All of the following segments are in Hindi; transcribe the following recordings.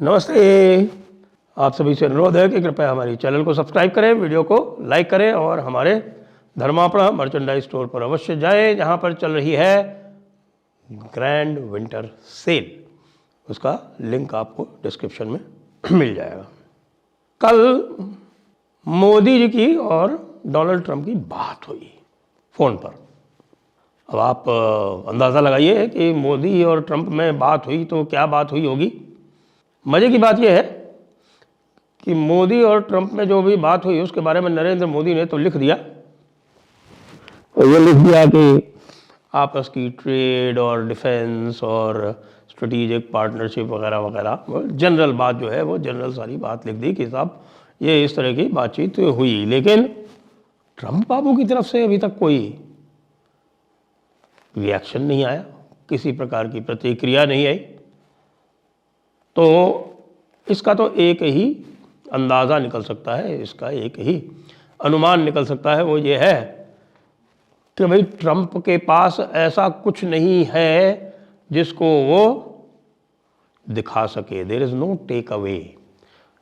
नमस्ते। आप सभी से अनुरोध है कि कृपया हमारी चैनल को सब्सक्राइब करें, वीडियो को लाइक करें और हमारे धर्मापड़ा मर्चेंडाइज स्टोर पर अवश्य जाएं, जहां पर चल रही है ग्रैंड विंटर सेल। उसका लिंक आपको डिस्क्रिप्शन में मिल जाएगा। कल मोदी जी की और डोनाल्ड ट्रंप की बात हुई फ़ोन पर। अब आप अंदाज़ा लगाइए कि मोदी और ट्रंप में बात हुई तो क्या बात हुई होगी। मज़े की बात यह है कि मोदी और ट्रंप में जो भी बात हुई उसके बारे में नरेंद्र मोदी ने तो लिख दिया, और ये लिख दिया कि आपस की ट्रेड और डिफेंस और स्ट्रेटेजिक पार्टनरशिप वगैरह वगैरह, जनरल बात जो है वो जनरल सारी बात लिख दी कि साहब ये इस तरह की बातचीत हुई। लेकिन ट्रंप बाबू की तरफ से अभी तक कोई रिएक्शन नहीं आया, किसी प्रकार की प्रतिक्रिया नहीं आई। तो इसका तो एक ही अंदाज़ा निकल सकता है, इसका एक ही अनुमान निकल सकता है, वो ये है कि भाई ट्रंप के पास ऐसा कुछ नहीं है जिसको वो दिखा सके। There is no take away.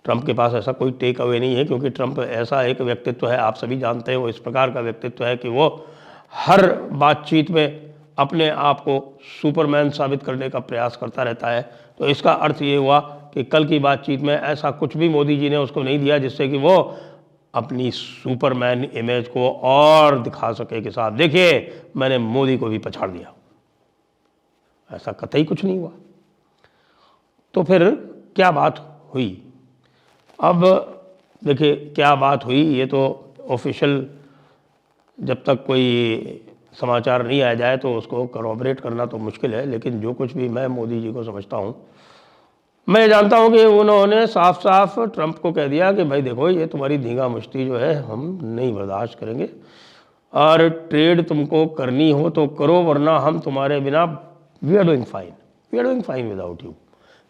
Trump के पास ऐसा कोई टेक अवे नहीं है, क्योंकि ट्रंप ऐसा एक व्यक्तित्व है, आप सभी जानते हैं, वो इस प्रकार का व्यक्तित्व है कि वो हर बातचीत में अपने आप को सुपरमैन साबित करने का प्रयास करता रहता है। तो इसका अर्थ ये हुआ कि कल की बातचीत में ऐसा कुछ भी मोदी जी ने उसको नहीं दिया जिससे कि वो अपनी सुपरमैन इमेज को और दिखा सके कि साहब देखिए मैंने मोदी को भी पछाड़ दिया। ऐसा कतई कुछ नहीं हुआ। तो फिर क्या बात हुई? अब देखिए क्या बात हुई, ये तो ऑफिशियल जब तक कोई समाचार नहीं आ जाए तो उसको करॉबरेट करना तो मुश्किल है। लेकिन जो कुछ भी मैं मोदी जी को समझता हूँ, मैं जानता हूँ कि उन्होंने साफ साफ ट्रंप को कह दिया कि भाई देखो ये तुम्हारी धींगा मुश्ती जो है हम नहीं बर्दाश्त करेंगे, और ट्रेड तुमको करनी हो तो करो, वरना हम तुम्हारे बिना we are doing fine without you.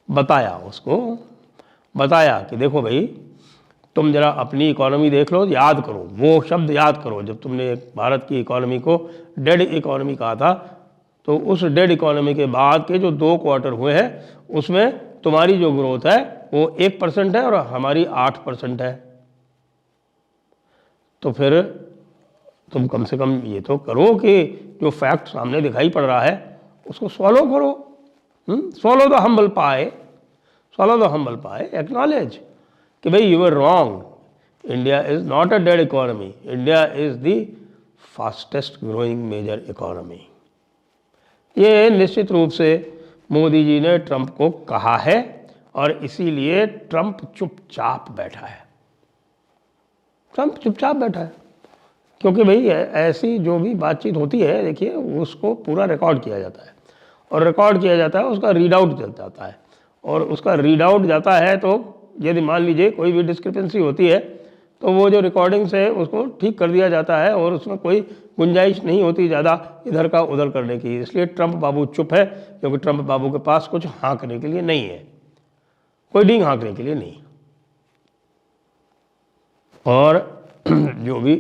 बताया उसको, बताया कि देखो भाई तुम जरा अपनी इकोनॉमी देख लो, याद करो, वो शब्द याद करो जब तुमने भारत की इकोनॉमी को डेड इकोनॉमी कहा था। तो उस डेड इकोनॉमी के बाद के जो 2 क्वार्टर हुए हैं उसमें तुम्हारी जो ग्रोथ है वो 1% है और हमारी 8% है। तो फिर तुम कम से कम ये तो करो कि जो फैक्ट सामने दिखाई पड़ रहा है उसको सॉल्व करो। Solve the humble pie, acknowledge कि भाई you are wrong. India is not a dead economy, India is the fastest growing major economy. ये निश्चित रूप से मोदी जी ने ट्रंप को कहा है, और इसीलिए ट्रंप चुपचाप बैठा है। क्योंकि भाई ऐसी जो भी बातचीत होती है, देखिए उसको पूरा रिकॉर्ड किया जाता है, और रिकॉर्ड किया जाता है उसका रीड आउट चल जाता है, और उसका रीड आउट जाता है तो यदि मान लीजिए कोई भी डिस्क्रिपेंसी होती है तो वो जो रिकॉर्डिंग्स है उसको ठीक कर दिया जाता है, और उसमें कोई गुंजाइश नहीं होती ज़्यादा इधर का उधर करने की। इसलिए ट्रंप बाबू चुप है, क्योंकि ट्रंप बाबू के पास कुछ हाँकने के लिए नहीं है, कोई डींग हाँकने के लिए नहीं। और जो भी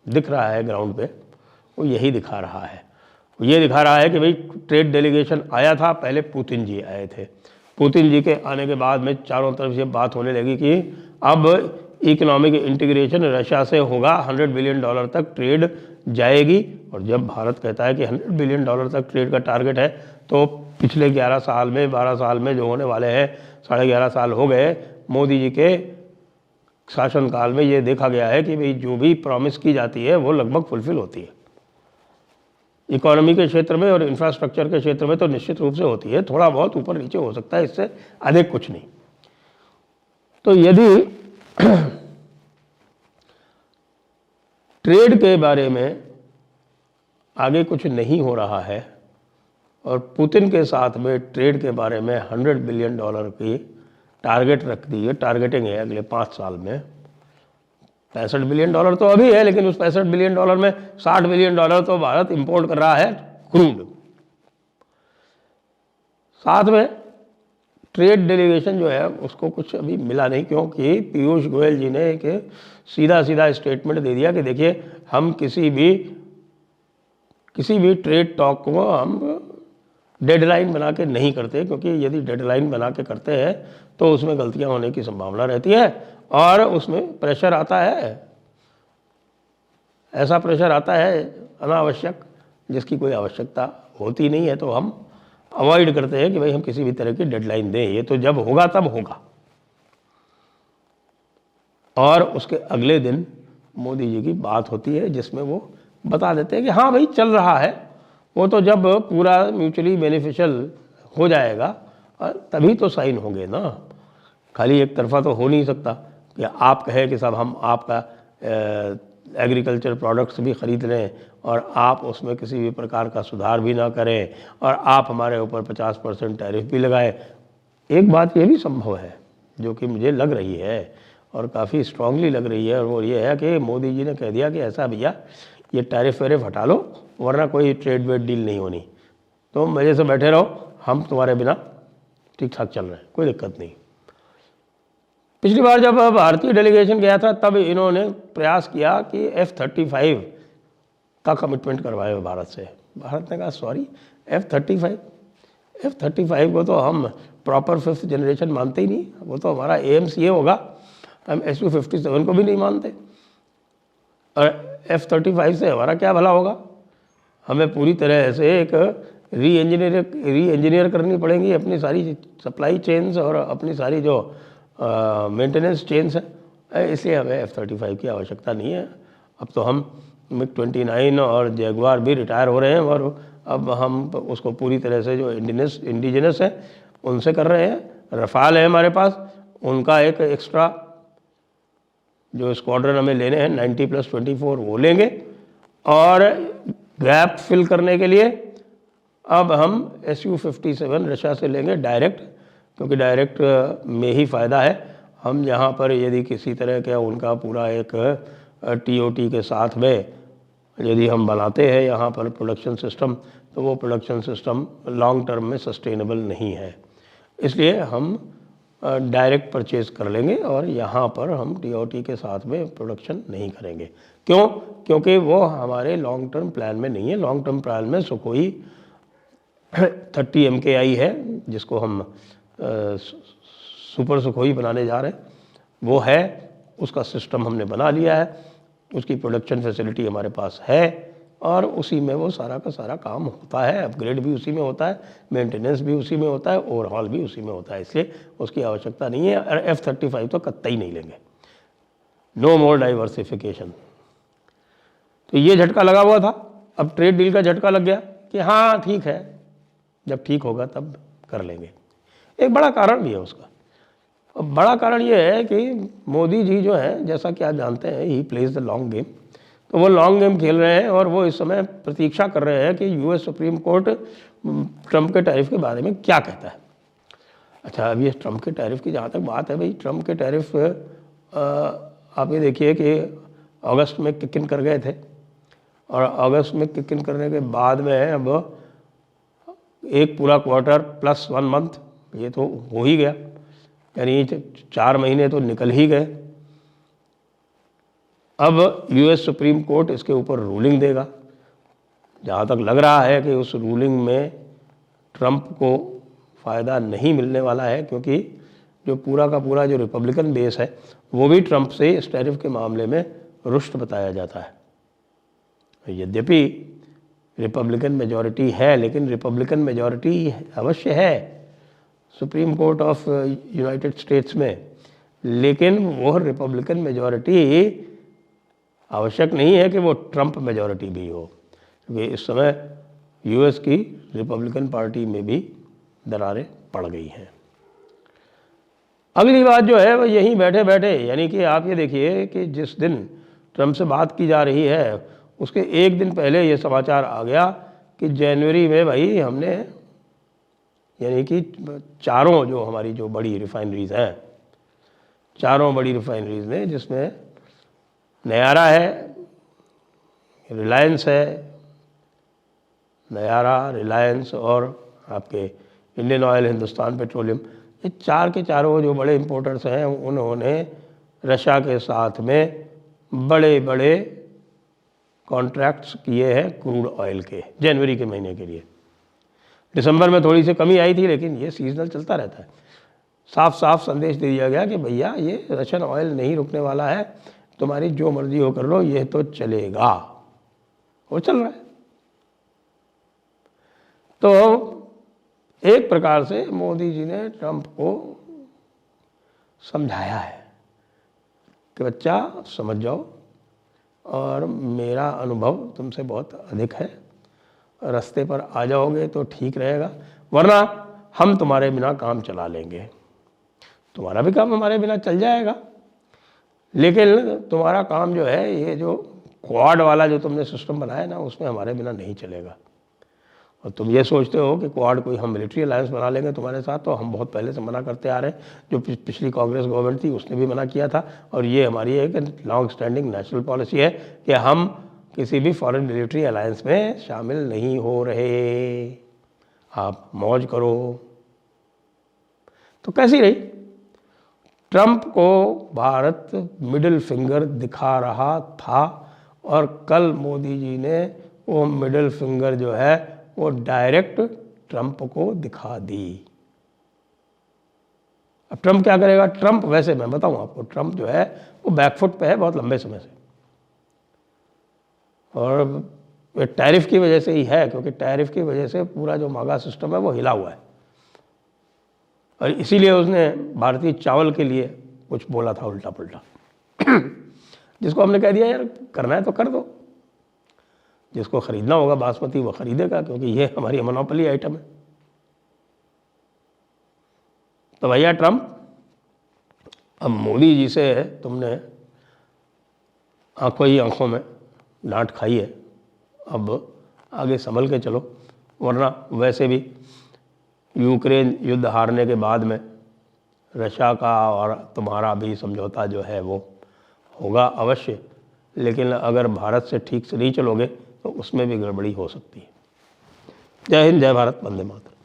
दिख रहा है ग्राउंड पे वो यही दिखा रहा है। ये दिखा रहा है कि भाई ट्रेड डेलीगेशन आया था, पहले पुतिन जी आए थे। पुतिन जी के आने के बाद में चारों तरफ से बात होने लगी कि अब इकोनॉमिक इंटीग्रेशन रशिया से होगा, $100 बिलियन तक ट्रेड जाएगी। और जब भारत कहता है कि $100 बिलियन तक ट्रेड का टारगेट है, तो पिछले 11 साल में 12 साल में जो होने वाले हैं, 11.5 साल हो गए मोदी जी के शासनकाल में, ये देखा गया है कि भाई जो भी प्रॉमिस की जाती है वो लगभग फुलफिल होती है। इकोनॉमी के क्षेत्र में और इंफ्रास्ट्रक्चर के क्षेत्र में तो निश्चित रूप से होती है, थोड़ा बहुत ऊपर नीचे हो सकता है, इससे अधिक कुछ नहीं। तो यदि ट्रेड के बारे में आगे कुछ नहीं हो रहा है और पुतिन के साथ में ट्रेड के बारे में $100 बिलियन की टारगेट रख दी है, टारगेटिंग है अगले 5 साल में, $65 बिलियन तो अभी है, लेकिन उस $65 बिलियन में $60 बिलियन तो भारत इंपोर्ट कर रहा है क्रूड। साथ में ट्रेड डेलीगेशन जो है उसको कुछ अभी मिला नहीं, क्योंकि पीयूष गोयल जी ने एक सीधा स्टेटमेंट दे दिया कि देखिए हम किसी भी ट्रेड टॉक को हम डेडलाइन बना के नहीं करते, क्योंकि यदि डेडलाइन बना के करते हैं तो उसमें गलतियां होने की संभावना रहती है और उसमें प्रेशर आता है, ऐसा प्रेशर आता है अनावश्यक, जिसकी कोई आवश्यकता होती नहीं है। तो हम अवॉइड करते हैं कि भाई हम किसी भी तरह की डेडलाइन दें, ये तो जब होगा तब होगा। और उसके अगले दिन मोदी जी की बात होती है जिसमें वो बता देते हैं कि हाँ भाई चल रहा है, वो तो जब पूरा म्यूचुअली बेनिफिशियल हो जाएगा तभी तो साइन होंगे ना, खाली एक तरफा तो हो नहीं सकता कि आप कहें कि साहब हम आपका एग्रीकल्चर प्रोडक्ट्स भी ख़रीद लें और आप उसमें किसी भी प्रकार का सुधार भी ना करें और आप हमारे ऊपर 50% टैरिफ भी लगाएं। एक बात ये भी संभव है जो कि मुझे लग रही है और काफ़ी स्ट्रांगली लग रही है, और वो ये है कि मोदी जी ने कह दिया कि ऐसा भैया ये टैरिफ वैरिफ हटा लो वरना कोई ट्रेड वेड डील नहीं होनी, तो मज़े से बैठे रहो, हम तुम्हारे बिना ठीक ठाक चल रहे हैं, कोई दिक्कत नहीं। पिछली बार जब भारतीय डेलीगेशन गया था तब इन्होंने प्रयास किया कि F-35 का कमिटमेंट करवाए भारत से। भारत ने कहा सॉरी, F-35 को तो हम प्रॉपर 5th जनरेशन मानते ही नहीं, वो तो हमारा AMCA होगा, हम Su-57 को भी नहीं मानते और F-35 से हमारा क्या भला होगा। हमें पूरी तरह से एक री इंजीनियर करनी पड़ेंगी अपनी सारी सप्लाई चेन्स और अपनी सारी जो मेंटेनेंस चेन्स है, इसलिए हमें F-35 की आवश्यकता नहीं है। अब तो हम MiG-29 और जैगुआर भी रिटायर हो रहे हैं और अब हम उसको पूरी तरह से जो इंडिजिनस है उनसे कर रहे हैं। रफाल है हमारे पास, उनका एक एक्स्ट्रा जो स्क्वाड्रन हमें लेने हैं 90+24 वो लेंगे और गैप फिल करने के लिए अब हम Su-57 रशिया से लेंगे डायरेक्ट, क्योंकि डायरेक्ट में ही फ़ायदा है। हम यहाँ पर यदि किसी तरह का उनका पूरा एक TOT के साथ में यदि हम बनाते हैं यहाँ पर प्रोडक्शन सिस्टम, तो वो प्रोडक्शन सिस्टम लॉन्ग टर्म में सस्टेनेबल नहीं है, इसलिए हम डायरेक्ट परचेज़ कर लेंगे और यहाँ पर हम TOT के साथ में प्रोडक्शन नहीं करेंगे। क्यों? क्योंकि वो हमारे लॉन्ग टर्म प्लान में नहीं है। लॉन्ग टर्म प्लान में सुखोई 30 MKI है जिसको हम सुपर सुखोई बनाने जा रहे हैं, वो है, उसका सिस्टम हमने बना लिया है, उसकी प्रोडक्शन फैसिलिटी हमारे पास है और उसी में वो सारा का सारा काम होता है। अपग्रेड भी उसी में होता है, मेंटेनेंस भी उसी में होता है, ओवरहॉल भी उसी में होता है, इसलिए उसकी आवश्यकता नहीं है। और F-35 तो कतई नहीं लेंगे, नो मोर डाइवर्सिफिकेशन। तो ये झटका लगा हुआ था, अब ट्रेड डील का झटका लग गया कि हाँ ठीक है, जब ठीक होगा तब कर लेंगे। एक बड़ा कारण भी है उसका, और बड़ा कारण ये है कि मोदी जी जो है, जैसा कि आप जानते हैं, he plays the long game, तो वो लॉन्ग गेम खेल रहे हैं और वो इस समय प्रतीक्षा कर रहे हैं कि US सुप्रीम कोर्ट ट्रंप के टैरिफ के बारे में क्या कहता है। अच्छा, अब ये ट्रंप के टैरिफ की जहाँ तक बात है, भाई ट्रंप के टैरिफ आप ये देखिए कि अगस्त में किक इन कर गए थे और अगस्त में किक इन करने के बाद में अब एक पूरा क्वार्टर प्लस 1 मंथ ये तो हो ही गया, यानी 4 महीने तो निकल ही गए। अब US सुप्रीम कोर्ट इसके ऊपर रूलिंग देगा। जहाँ तक लग रहा है कि उस रूलिंग में ट्रंप को फ़ायदा नहीं मिलने वाला है, क्योंकि जो पूरा का पूरा जो रिपब्लिकन बेस है वो भी ट्रंप से इस टैरिफ के मामले में रुष्ट बताया जाता है। यद्यपि रिपब्लिकन मेजॉरिटी है, लेकिन रिपब्लिकन मेजॉरिटी अवश्य है supreme court of United states में, लेकिन वो रिपब्लिकन मेजॉरिटी आवश्यक नहीं है कि वो ट्रंप मेजॉरिटी भी हो, क्योंकि इस समय US की रिपब्लिकन पार्टी में भी दरारें पड़ गई हैं। अगली बात जो है वो यहीं बैठे बैठे, यानी कि आप ये देखिए कि जिस दिन ट्रंप से बात की जा रही है उसके एक दिन पहले ये समाचार आ गया कि जनवरी में भाई हमने, यानी कि चारों जो हमारी जो बड़ी रिफाइनरीज हैं, चारों बड़ी रिफाइनरीज ने, जिसमें नयारा है, रिलायंस है, नयारा, रिलायंस और आपके इंडियन ऑयल, हिंदुस्तान पेट्रोलियम, ये चार के चारों जो बड़े इंपोर्टर्स हैं उन्होंने रशिया के साथ में बड़े बड़े कॉन्ट्रैक्ट्स किए हैं क्रूड ऑयल के जनवरी के महीने के लिए। दिसंबर में थोड़ी सी कमी आई थी, लेकिन ये सीजनल चलता रहता है। साफ साफ संदेश दे दिया गया कि भैया ये रशियन ऑयल नहीं रुकने वाला है, तुम्हारी जो मर्जी हो कर लो, ये तो चलेगा, और चल रहा है। तो एक प्रकार से मोदी जी ने ट्रंप को समझाया है कि बच्चा समझ जाओ, और मेरा अनुभव तुमसे बहुत अधिक है, रास्ते पर आ जाओगे तो ठीक रहेगा, वरना हम तुम्हारे बिना काम चला लेंगे। तुम्हारा भी काम हमारे बिना चल जाएगा, लेकिन तुम्हारा काम जो है, ये जो क्वाड वाला जो तुमने सिस्टम बनाया ना, उसमें हमारे बिना नहीं चलेगा। और तुम ये सोचते हो कि क्वाड कोई हम मिलिट्री अलायंस बना लेंगे तुम्हारे साथ, तो हम बहुत पहले से मना करते आ रहे हैं। जो पिछली कांग्रेस गवर्नमेंट थी उसने भी मना किया था, और ये हमारी एक लॉन्ग स्टैंडिंग नेशनल पॉलिसी है कि हम किसी भी फॉरेन मिलिट्री अलायंस में शामिल नहीं हो रहे, आप मौज करो। तो कैसी रही? ट्रंप को भारत मिडिल फिंगर दिखा रहा था, और कल मोदी जी ने वो मिडिल फिंगर जो है वो डायरेक्ट ट्रंप को दिखा दी। अब ट्रंप क्या करेगा? ट्रंप, वैसे मैं बताऊं आपको, ट्रंप जो है वो बैकफुट पे है बहुत लंबे समय से, और टैरिफ की वजह से ही है, क्योंकि टैरिफ की वजह से पूरा जो मागा सिस्टम है वो हिला हुआ है, और इसीलिए उसने भारतीय चावल के लिए कुछ बोला था उल्टा पुल्टा जिसको हमने कह दिया यार करना है तो कर दो, जिसको खरीदना होगा बासमती वो खरीदेगा, क्योंकि ये हमारी मोनोपोली आइटम है। तो भैया ट्रंप, अब मोदी जी से तुमने आंखों ही आंखों में डांट खाई है, अब आगे संभल के चलो, वरना वैसे भी यूक्रेन युद्ध हारने के बाद में रशिया का और तुम्हारा भी समझौता जो है वो होगा अवश्य, लेकिन अगर भारत से ठीक से नहीं चलोगे तो उसमें भी गड़बड़ी हो सकती है। जय हिंद, जय भारत, वंदे मातरम।